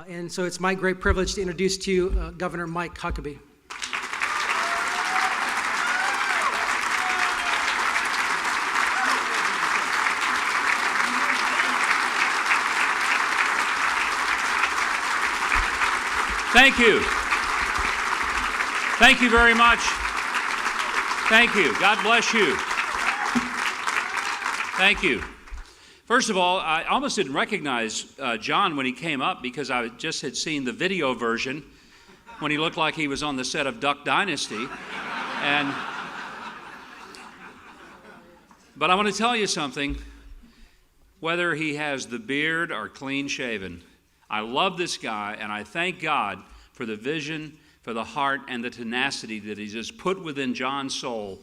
And so it's my great privilege to introduce to you Governor Mike Huckabee. Thank you. Thank you very much. Thank you. God bless you. Thank you. First of all, I almost didn't recognize John when he came up because I just had seen the video version when he looked like he was on the set of Duck Dynasty. But I want to tell you something. Whether he has the beard or clean shaven, I love this guy, and I thank God for the vision, for the heart, and the tenacity that he's just put within John's soul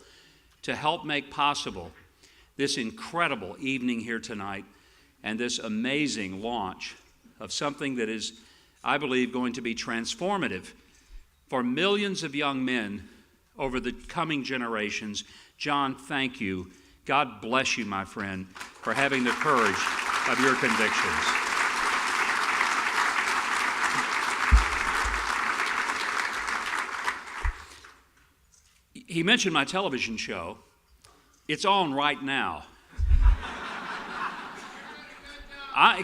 to help make possible this incredible evening here tonight and this amazing launch of something that is, I believe, going to be transformative for millions of young men over the coming generations. John, thank you. God bless you, my friend, for having the courage of your convictions. He mentioned my television show. It's on right now.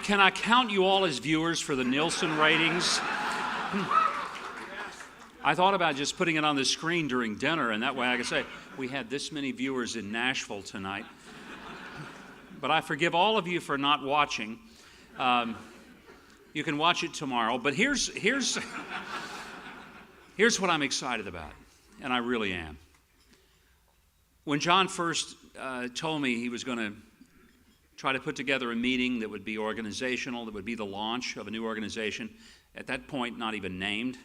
Can I count you all as viewers for the Nielsen ratings? I thought about just putting it on the screen during dinner, and that way I could say, we had this many viewers in Nashville tonight. But I forgive all of you for not watching. You can watch it tomorrow. But here's what I'm excited about, and I really am. When John first told me he was going to try to put together a meeting that would be organizational, that would be the launch of a new organization, at that point not even named,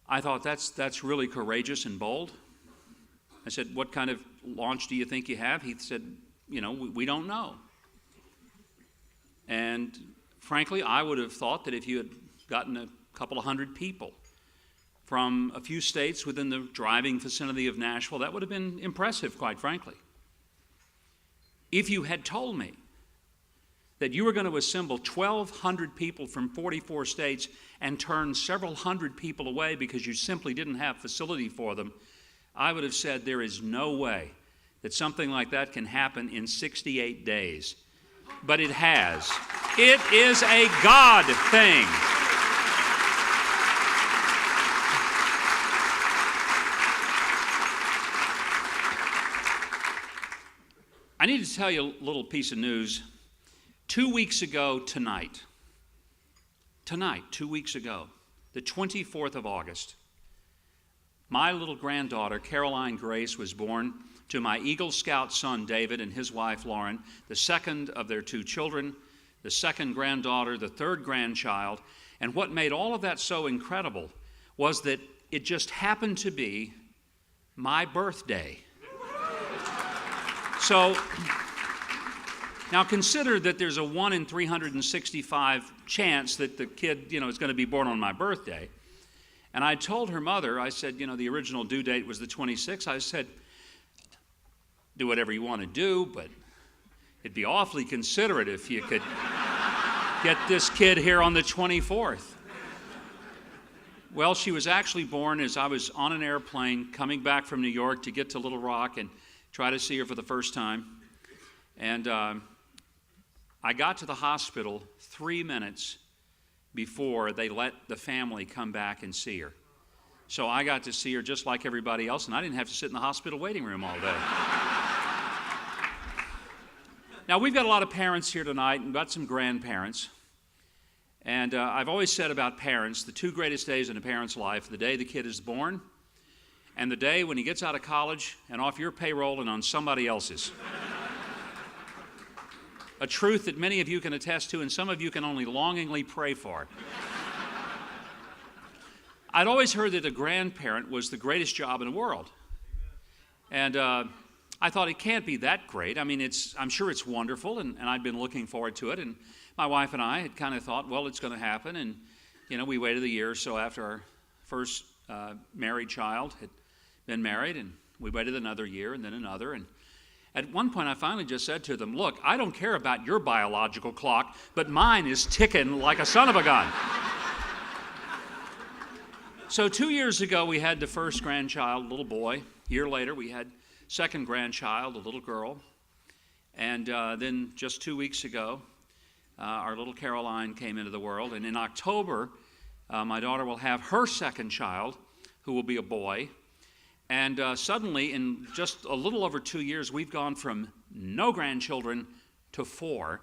I thought that's really courageous and bold. I said, what kind of launch do you think you have? He said, we don't know. And frankly, I would have thought that if you had gotten a couple of hundred people from a few states within the driving vicinity of Nashville, that would have been impressive, quite frankly. If you had told me that you were going to assemble 1,200 people from 44 states and turn several hundred people away because you simply didn't have facility for them, I would have said there is no way that something like that can happen in 68 days. But it has. It is a God thing. I need to tell you a little piece of news. 2 weeks ago tonight, 2 weeks ago, the 24th of August, my little granddaughter, Caroline Grace, was born to my Eagle Scout son, David, and his wife, Lauren, the second of their 2 children, the second granddaughter, the third grandchild. And what made all of that so incredible was that it just happened to be my birthday. So now consider that there's a 1 in 365 chance that the kid, is going to be born on my birthday. And I told her mother, I said, the original due date was the 26th. I said, do whatever you want to do, but it'd be awfully considerate if you could get this kid here on the 24th. Well, she was actually born as I was on an airplane coming back from New York to get to Little Rock and try to see her for the first time. And I got to the hospital 3 minutes before they let the family come back and see her. So I got to see her just like everybody else, and I didn't have to sit in the hospital waiting room all day. Now, we've got a lot of parents here tonight and got some grandparents. And I've always said about parents, the 2 greatest days in a parent's life, the day the kid is born and the day when he gets out of college and off your payroll and on somebody else's. A truth that many of you can attest to and some of you can only longingly pray for. I'd always heard that a grandparent was the greatest job in the world. And I thought it can't be that great. I mean, I'm sure it's wonderful, and I'd been looking forward to it. And my wife and I had kind of thought, well, it's going to happen. And, we waited a year or so after our first married child had been married, and we waited another year and then another. At one point, I finally just said to them, look, I don't care about your biological clock, but mine is ticking like a son of a gun. So 2 years ago, we had the first grandchild, a little boy. A year later, we had second grandchild, a little girl. And then just 2 weeks ago, our little Caroline came into the world. And in October, my daughter will have her second child, who will be a boy. And suddenly, in just a little over 2 years, we've gone from no grandchildren to 4.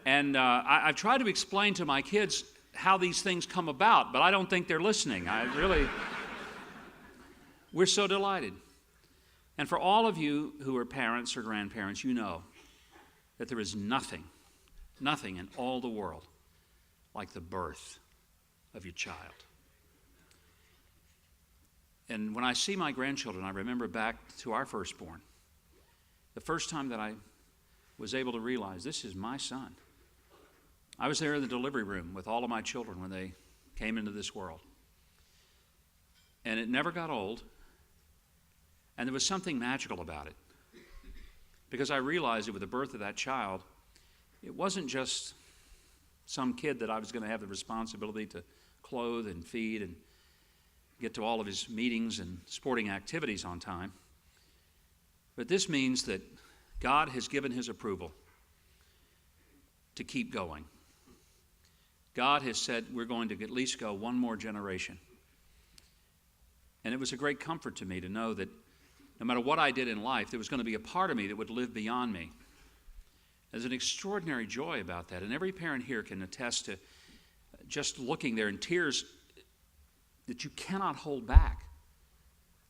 And I've tried to explain to my kids how these things come about, but I don't think they're listening. We're so delighted. And for all of you who are parents or grandparents, you know that there is nothing in all the world like the birth of your child. And when I see my grandchildren, I remember back to our firstborn, the first time that I was able to realize this is my son. I was there in the delivery room with all of my children when they came into this world. And it never got old. And there was something magical about it. Because I realized that with the birth of that child, it wasn't just some kid that I was going to have the responsibility to clothe and feed and get to all of his meetings and sporting activities on time. But this means that God has given his approval to keep going. God has said we're going to at least go one more generation. And it was a great comfort to me to know that no matter what I did in life, there was going to be a part of me that would live beyond me. There's an extraordinary joy about that. And every parent here can attest to just looking there in tears that you cannot hold back.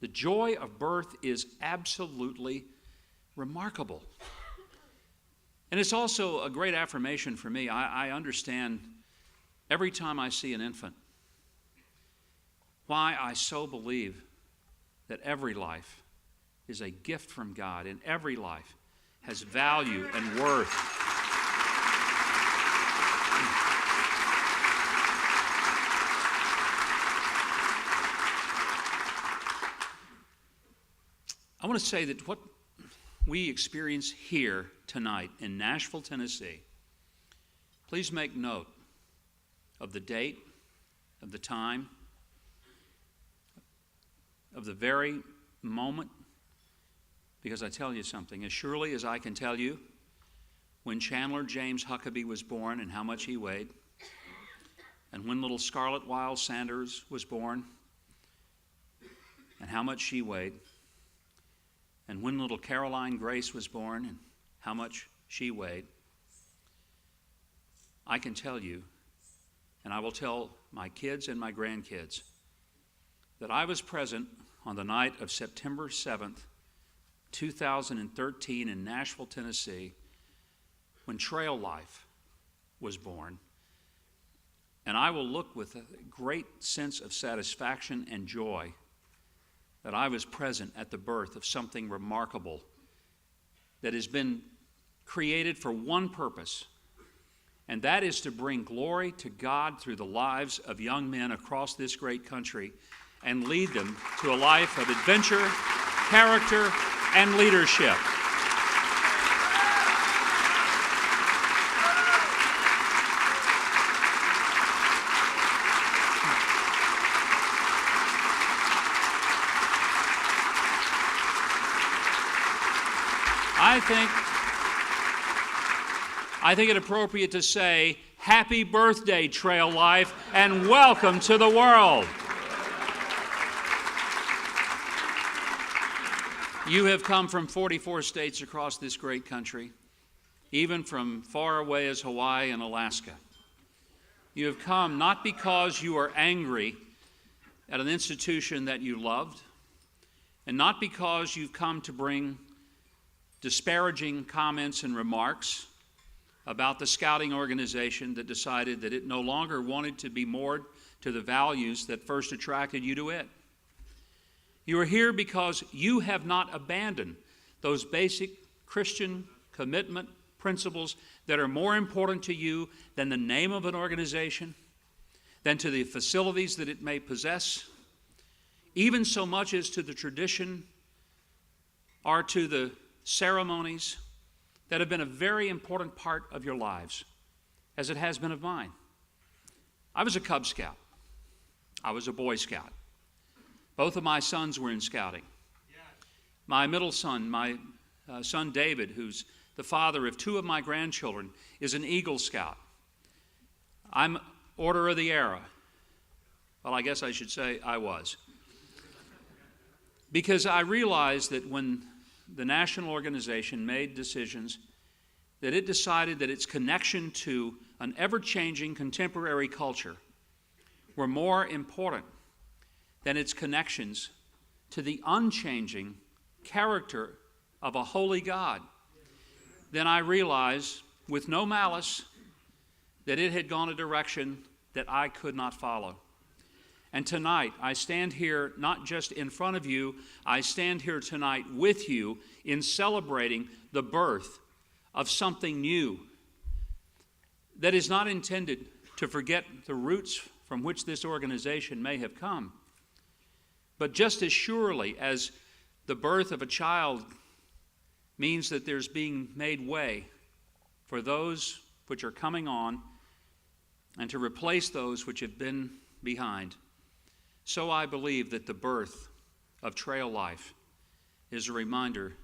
The joy of birth is absolutely remarkable. And it's also a great affirmation for me. I understand every time I see an infant why I so believe that every life is a gift from God, and every life has value and worth. I want to say that what we experience here tonight in Nashville, Tennessee, please make note of the date, of the time, of the very moment, because I tell you something, as surely as I can tell you when Chandler James Huckabee was born and how much he weighed, and when little Scarlett Wiles Sanders was born and how much she weighed, and when little Caroline Grace was born and how much she weighed, I can tell you, and I will tell my kids and my grandkids, that I was present on the night of September 7th, 2013 in Nashville, Tennessee, when Trail Life was born. And I will look with a great sense of satisfaction and joy that I was present at the birth of something remarkable that has been created for one purpose, and that is to bring glory to God through the lives of young men across this great country and lead them to a life of adventure, character, and leadership. I think it appropriate to say, happy birthday, Trail Life, and welcome to the world. You have come from 44 states across this great country, even from far away as Hawaii and Alaska. You have come not because you are angry at an institution that you loved, and not because you've come to bring disparaging comments and remarks about the scouting organization that decided that it no longer wanted to be moored to the values that first attracted you to it. You are here because you have not abandoned those basic Christian commitment principles that are more important to you than the name of an organization, than to the facilities that it may possess, even so much as to the tradition or to the ceremonies that have been a very important part of your lives, as it has been of mine. I was a Cub Scout. I was a Boy Scout. Both of my sons were in scouting. My middle son, my son David, who's the father of two of my grandchildren, is an Eagle Scout. I'm Order of the Era. Well, I guess I should say I was. Because I realized that when the national organization made decisions, that it decided that its connection to an ever-changing contemporary culture were more important than its connections to the unchanging character of a holy God. Then I realized, with no malice, that it had gone a direction that I could not follow. And tonight, I stand here not just in front of you, I stand here tonight with you in celebrating the birth of something new that is not intended to forget the roots from which this organization may have come. But just as surely as the birth of a child means that there's being made way for those which are coming on and to replace those which have been behind, so I believe that the birth of Trail Life is a reminder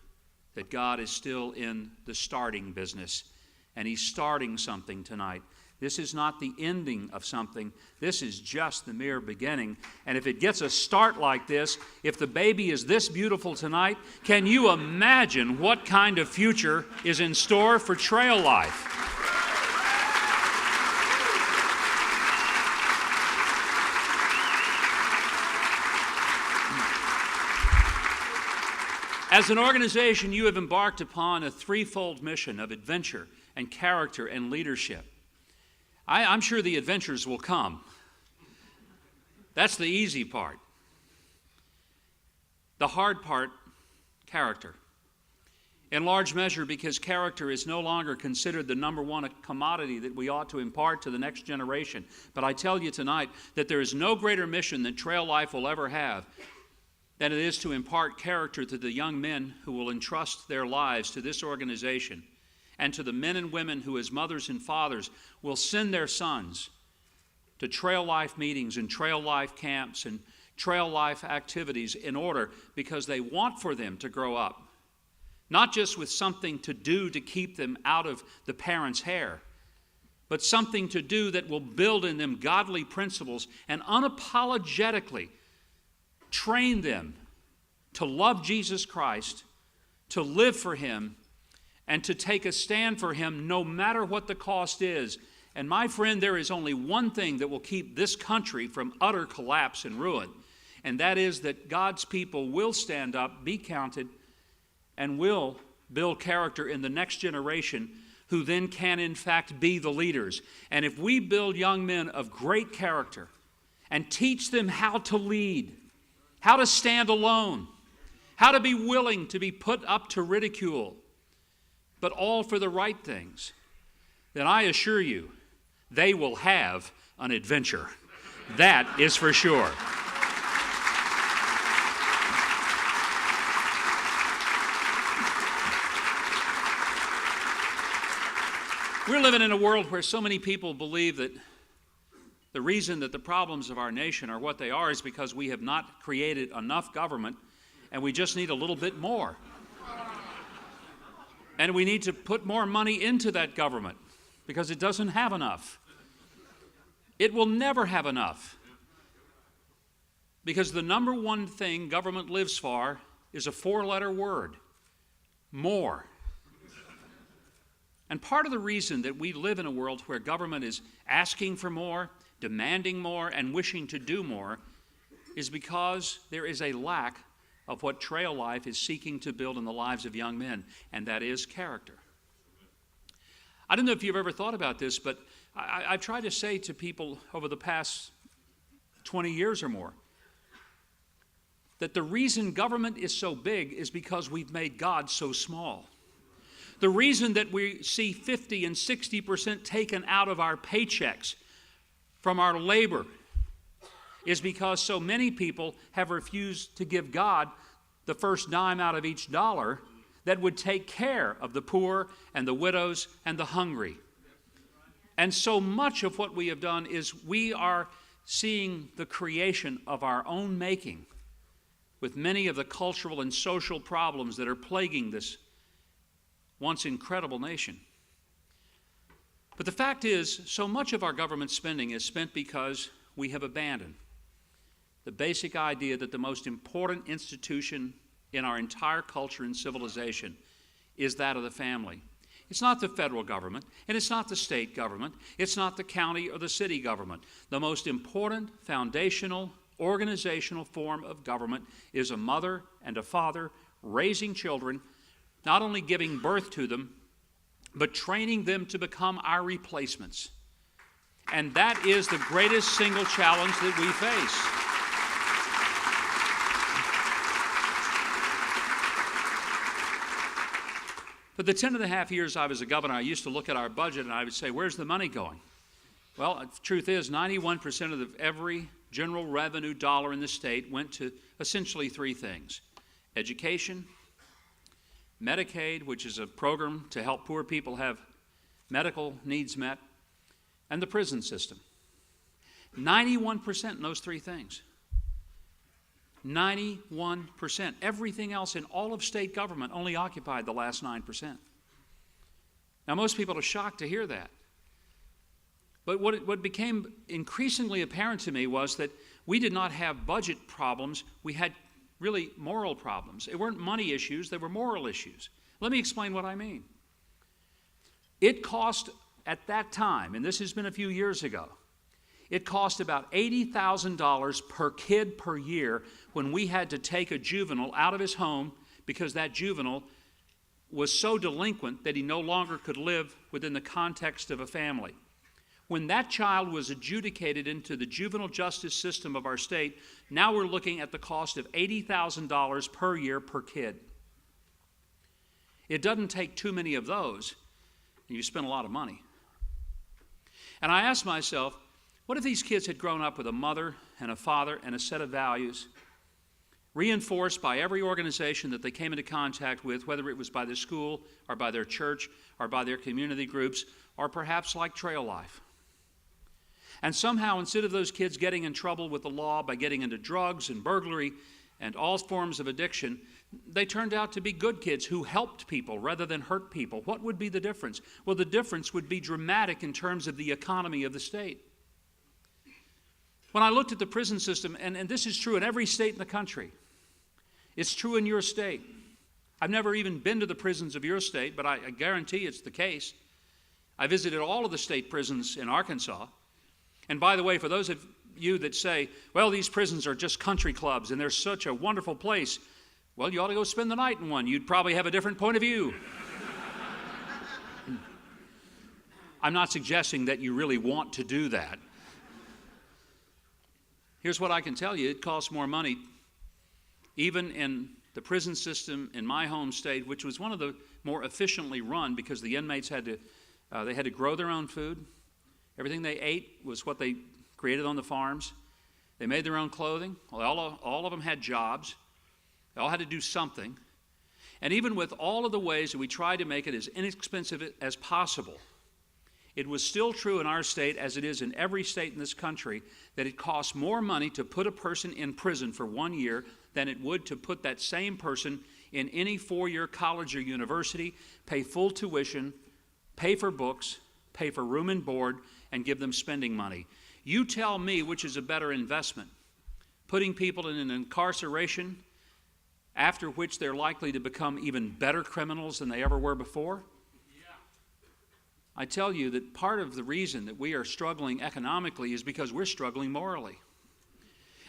that God is still in the starting business, and He's starting something tonight. This is not the ending of something. This is just the mere beginning. And if it gets a start like this, if the baby is this beautiful tonight, can you imagine what kind of future is in store for Trail Life? As an organization, you have embarked upon a threefold mission of adventure and character and leadership. I'm sure the adventures will come. That's the easy part. The hard part, character. In large measure because character is no longer considered the number one commodity that we ought to impart to the next generation. But I tell you tonight that there is no greater mission that Trail Life will ever have than it is to impart character to the young men who will entrust their lives to this organization, and to the men and women who, as mothers and fathers, will send their sons to Trail Life meetings and Trail Life camps and Trail Life activities in order, because they want for them to grow up, not just with something to do to keep them out of the parents' hair, but something to do that will build in them godly principles and unapologetically train them to love Jesus Christ, to live for Him, and to take a stand for Him no matter what the cost is. And my friend, there is only one thing that will keep this country from utter collapse and ruin, and that is that God's people will stand up, be counted, and will build character in the next generation, who then can in fact be the leaders. And if we build young men of great character and teach them how to lead, how to stand alone, how to be willing to be put up to ridicule, but all for the right things, then I assure you, they will have an adventure. That is for sure. We're living in a world where so many people believe that the reason that the problems of our nation are what they are is because we have not created enough government, and we just need a little bit more. And we need to put more money into that government because it doesn't have enough. It will never have enough, because the number one thing government lives for is a four-letter word: more. And part of the reason that we live in a world where government is asking for more, demanding more, and wishing to do more is because there is a lack of what Trail Life is seeking to build in the lives of young men, and that is character. I don't know if you've ever thought about this, but I've tried to say to people over the past 20 years or more that the reason government is so big is because we've made God so small. The reason that we see 50 and 60% taken out of our paychecks from our labor is because so many people have refused to give God the first dime out of each dollar that would take care of the poor and the widows and the hungry. And so much of what we have done is we are seeing the creation of our own making with many of the cultural and social problems that are plaguing this once incredible nation. But the fact is, so much of our government spending is spent because we have abandoned the basic idea that the most important institution in our entire culture and civilization is that of the family. It's not the federal government, and it's not the state government. It's not the county or the city government. The most important foundational organizational form of government is a mother and a father raising children, not only giving birth to them, but training them to become our replacements. And that is the greatest single challenge that we face. For the 10 and a half years I was a governor, I used to look at our budget and I would say, where's the money going? Well, the truth is, 91% of every general revenue dollar in the state went to essentially three things: education, Medicaid, which is a program to help poor people have medical needs met, and the prison system. 91% in those three things. 91%. Everything else in all of state government only occupied the last 9%. Now, most people are shocked to hear that. But what became increasingly apparent to me was that we did not have budget problems. We had really moral problems. It weren't money issues, they were moral issues. Let me explain what I mean. It cost at that time, and this has been a few years ago, it cost about $80,000 per kid per year when we had to take a juvenile out of his home because that juvenile was so delinquent that he no longer could live within the context of a family. When that child was adjudicated into the juvenile justice system of our state, now we're looking at the cost of $80,000 per year per kid. It doesn't take too many of those, and you spend a lot of money. And I asked myself, what if these kids had grown up with a mother and a father and a set of values reinforced by every organization that they came into contact with, whether it was by the school or by their church or by their community groups or perhaps like Trail Life? And somehow, instead of those kids getting in trouble with the law by getting into drugs and burglary and all forms of addiction, they turned out to be good kids who helped people rather than hurt people. What would be the difference? Well, the difference would be dramatic in terms of the economy of the state. When I looked at the prison system, and this is true in every state in the country, it's true in your state. I've never even been to the prisons of your state, but I guarantee it's the case. I visited all of the state prisons in Arkansas. And by the way, for those of you that say, well, these prisons are just country clubs and they're such a wonderful place, well, you ought to go spend the night in one. You'd probably have a different point of view. I'm not suggesting that you really want to do that. Here's what I can tell you. It costs more money, even in the prison system in my home state, which was one of the more efficiently run because the inmates had to grow their own food. Everything they ate was what they created on the farms. They made their own clothing. All of them had jobs. They all had to do something. And even with all of the ways that we tried to make it as inexpensive as possible, it was still true in our state, as it is in every state in this country, that it costs more money to put a person in prison for 1 year than it would to put that same person in any 4-year college or university, pay full tuition, pay for books, pay for room and board, and give them spending money. You tell me which is a better investment, putting people in an incarceration after which they're likely to become even better criminals than they ever were before? I tell you that part of the reason that we are struggling economically is because we're struggling morally.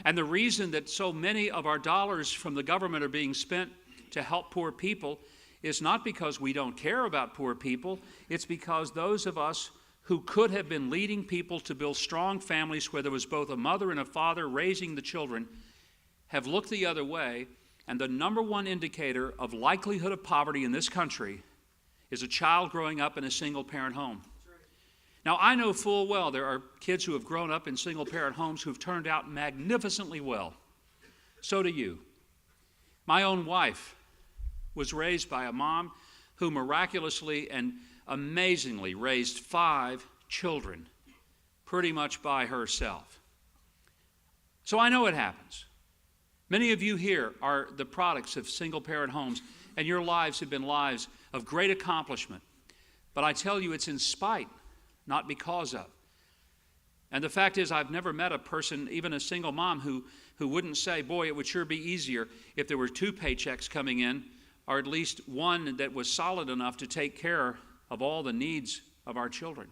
And the reason that so many of our dollars from the government are being spent to help poor people is not because we don't care about poor people. It's because those of us who could have been leading people to build strong families where there was both a mother and a father raising the children have looked the other way, and the number one indicator of likelihood of poverty in this country is a child growing up in a single-parent home. Now, I know full well there are kids who have grown up in single-parent homes who've turned out magnificently well. So do you. My own wife was raised by a mom who miraculously and amazingly raised 5 children pretty much by herself. So I know it happens. Many of you here are the products of single-parent homes, and your lives have been lives of great accomplishment. But I tell you, it's in spite, not because of. And the fact is, I've never met a person, even a single mom, who wouldn't say, boy, it would sure be easier if there were 2 paychecks coming in, or at least one that was solid enough to take care of all the needs of our children.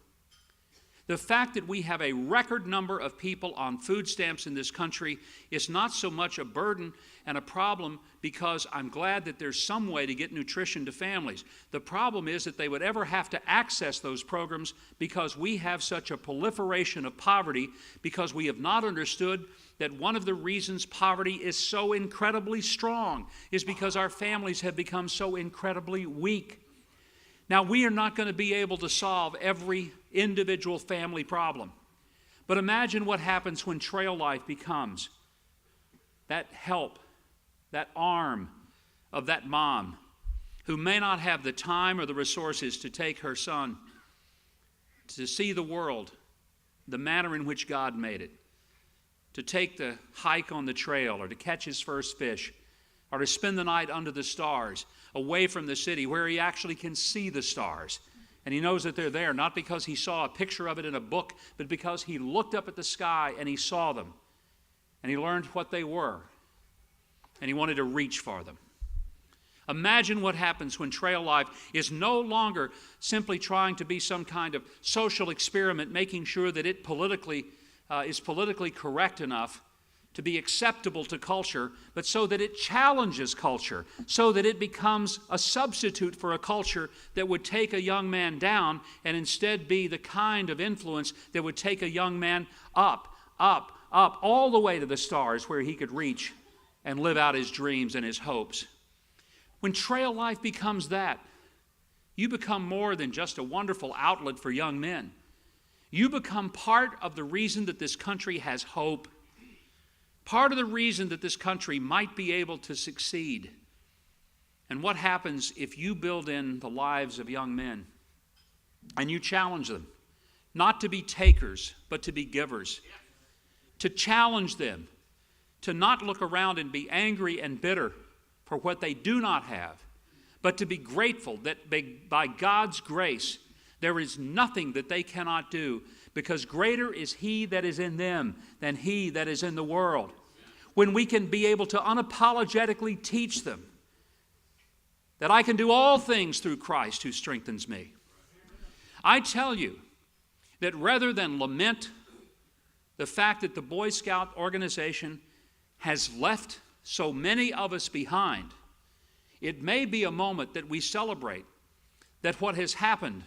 The fact that we have a record number of people on food stamps in this country is not so much a burden and a problem, because I'm glad that there's some way to get nutrition to families. The problem is that they would ever have to access those programs because we have such a proliferation of poverty, because we have not understood that one of the reasons poverty is so incredibly strong is because our families have become so incredibly weak. Now, we are not going to be able to solve every individual family problem. But imagine what happens when Trail Life becomes that help, that arm of that mom who may not have the time or the resources to take her son to see the world, the manner in which God made it, to take the hike on the trail, or to catch his first fish, or to spend the night under the stars, away from the city where he actually can see the stars. And he knows that they're there, not because he saw a picture of it in a book, but because he looked up at the sky and he saw them. And he learned what they were. And he wanted to reach for them. Imagine what happens when Trail Life is no longer simply trying to be some kind of social experiment, making sure that it is politically correct enough to be acceptable to culture, but so that it challenges culture, so that it becomes a substitute for a culture that would take a young man down and instead be the kind of influence that would take a young man up, up, up, all the way to the stars where he could reach and live out his dreams and his hopes. When Trail Life becomes that, you become more than just a wonderful outlet for young men. You become part of the reason that this country has hope. Part of the reason that this country might be able to succeed. And what happens if you build in the lives of young men and you challenge them not to be takers, but to be givers? To challenge them to not look around and be angry and bitter for what they do not have, but to be grateful that by God's grace there is nothing that they cannot do, because greater is He that is in them than he that is in the world. When we can be able to unapologetically teach them that I can do all things through Christ who strengthens me. I tell you that rather than lament the fact that the Boy Scout organization has left so many of us behind, it may be a moment that we celebrate that what has happened,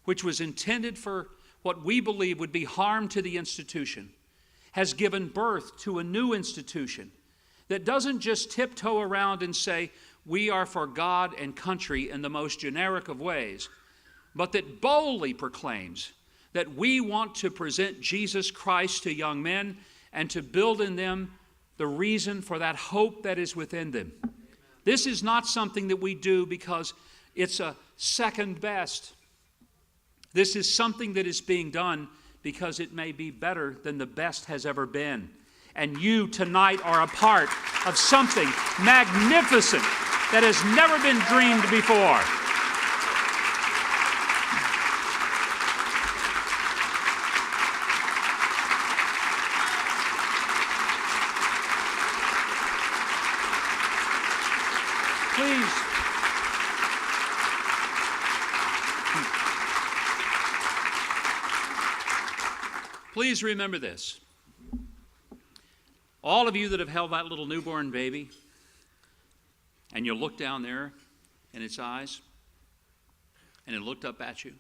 which was intended for what we believe would be harm to the institution, has given birth to a new institution that doesn't just tiptoe around and say, we are for God and country in the most generic of ways, but that boldly proclaims that we want to present Jesus Christ to young men and to build in them the reason for that hope that is within them. This is not something that we do because it's a second best. This is something that is being done because it may be better than the best has ever been. And you tonight are a part of something magnificent that has never been dreamed before. Please remember this. All of you that have held that little newborn baby, and you look down there in its eyes, and it looked up at you,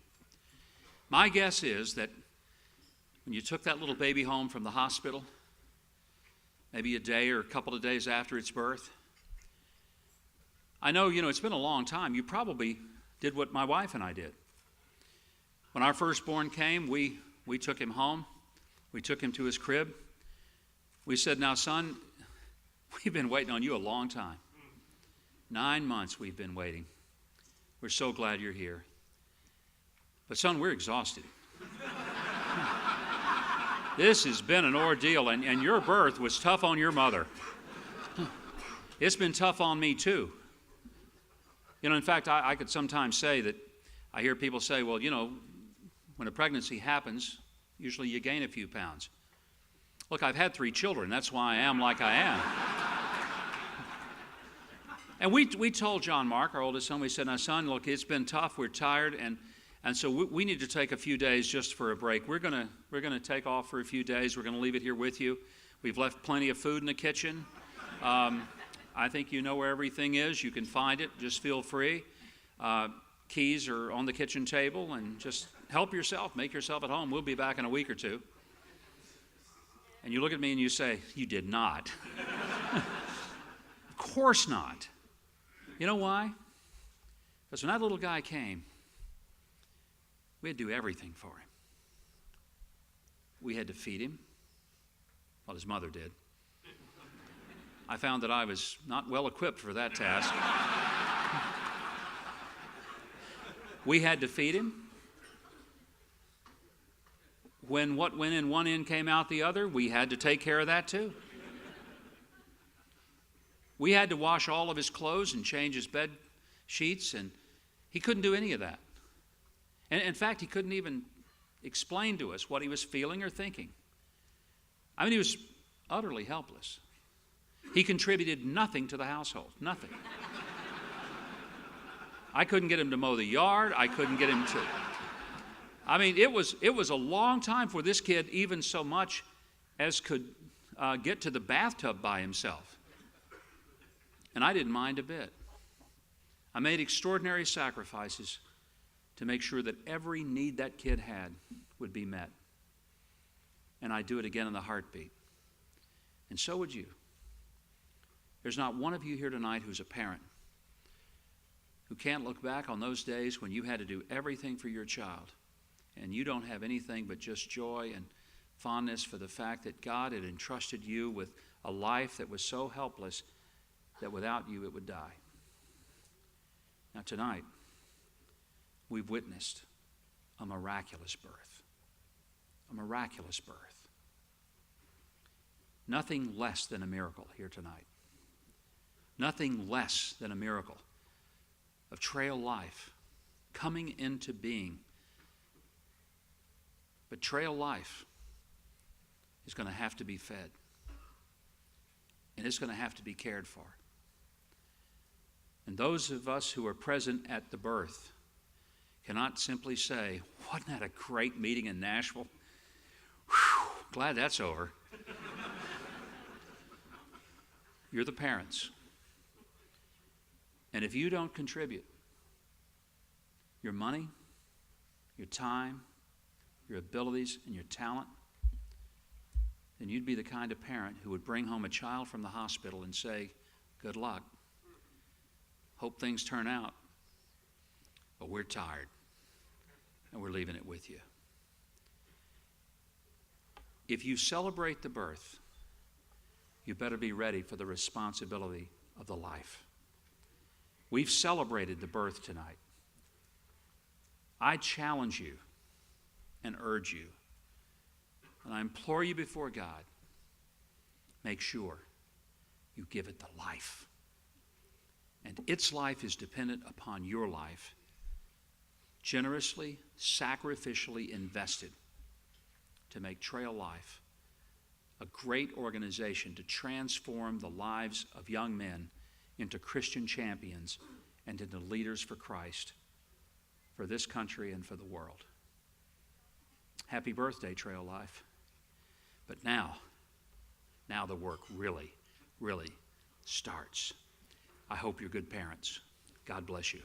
my guess is that when you took that little baby home from the hospital, maybe a day or a couple of days after its birth, I know, it's been a long time. You probably did what my wife and I did. When our firstborn came, we took him home. We took him to his crib. We said, now, son, we've been waiting on you a long time. 9 months we've been waiting. We're so glad you're here. But son, we're exhausted. This has been an ordeal, and your birth was tough on your mother. It's been tough on me too. You know, in fact, I could sometimes say that I hear people say, well, you know, when a pregnancy happens, usually you gain a few pounds. Look, I've had 3 children. That's why I am like I am. And we told John Mark, our oldest son, we said, now, son, look, it's been tough. We're tired, and so we need to take a few days just for a break. We're gonna take off for a few days. We're gonna leave it here with you. We've left plenty of food in the kitchen. I think you know where everything is. You can find it. Just feel free. Keys are on the kitchen table, and just help yourself. Make yourself at home. We'll be back in a week or two. And you look at me and you say, you did not. Of course not. You know why? Because when that little guy came, we had to do everything for him. We had to feed him. Well, his mother did. I found that I was not well equipped for that task. We had to feed him. When what went in one end came out the other, we had to take care of that too. We had to wash all of his clothes and change his bed sheets, and he couldn't do any of that. And in fact, he couldn't even explain to us what he was feeling or thinking. I mean, he was utterly helpless. He contributed nothing to the household, nothing. I couldn't get him to mow the yard. I couldn't get him to... I mean, it was a long time for this kid even so much as could get to the bathtub by himself. And I didn't mind a bit. I made extraordinary sacrifices to make sure that every need that kid had would be met. And I'd do it again in a heartbeat. And so would you. There's not one of you here tonight who's a parent who can't look back on those days when you had to do everything for your child, and you don't have anything but just joy and fondness for the fact that God had entrusted you with a life that was so helpless that without you it would die. Now tonight, we've witnessed a miraculous birth. A miraculous birth. Nothing less than a miracle here tonight. Nothing less than a miracle of Trail Life coming into being. But Trail Life is going to have to be fed. And it's going to have to be cared for. And those of us who are present at the birth cannot simply say, wasn't that a great meeting in Nashville? Whew, glad that's over. You're the parents. And if you don't contribute your money, your time, your abilities, and your talent, then you'd be the kind of parent who would bring home a child from the hospital and say, good luck. Hope things turn out. But we're tired, and we're leaving it with you. If you celebrate the birth, you better be ready for the responsibility of the life. We've celebrated the birth tonight. I challenge you and urge you, and I implore you before God, make sure you give it the life. And its life is dependent upon your life, generously, sacrificially invested to make Trail Life a great organization to transform the lives of young men into Christian champions and into leaders for Christ, for this country and for the world. Happy birthday, Trail Life. But now the work really, really starts. I hope you're good parents. God bless you.